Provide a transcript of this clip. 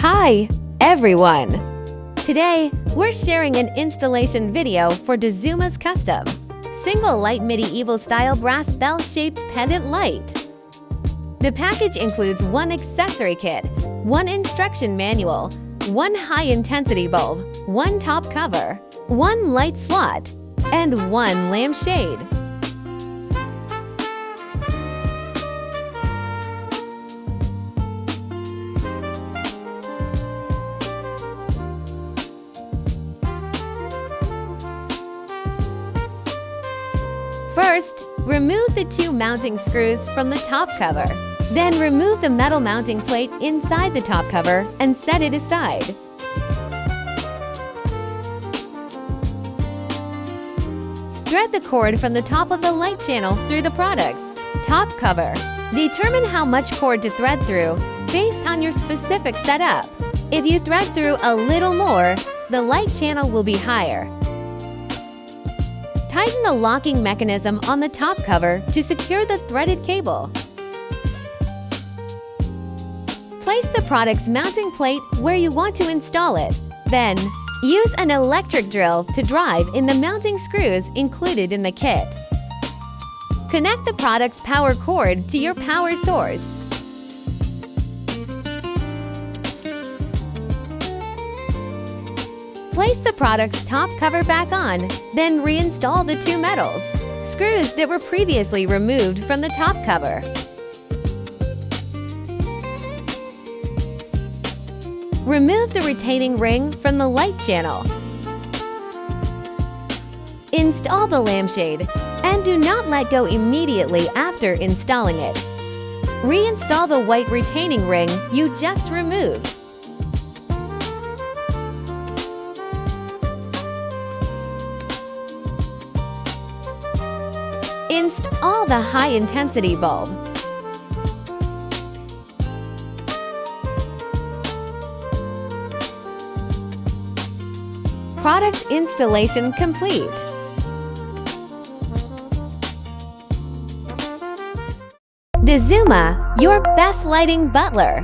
Hi, everyone! Today, we're sharing an installation video for Dazuma's custom single light medieval style brass bell-shaped pendant light. The package includes one accessory kit, one instruction manual, one high-intensity bulb, one top cover, one light slot, and one lampshade. First, remove the two mounting screws from the top cover. Then remove the metal mounting plate inside the top cover and set it aside. Thread the cord from the top of the light channel through the product's top cover. Determine how much cord to thread through based on your specific setup. If you thread through a little more, the light channel will be higher. Tighten the locking mechanism on the top cover to secure the threaded cable. Place the product's mounting plate where you want to install it. Then, use an electric drill to drive in the mounting screws included in the kit. Connect the product's power cord to your power source. Place the product's top cover back on, then reinstall the two metals screws that were previously removed from the top cover. Remove the retaining ring from the light channel. Install the lampshade, and do not let go immediately after installing it. Reinstall the white retaining ring you just removed. Install the high-intensity bulb. Product installation complete. Dazuma, your best lighting butler.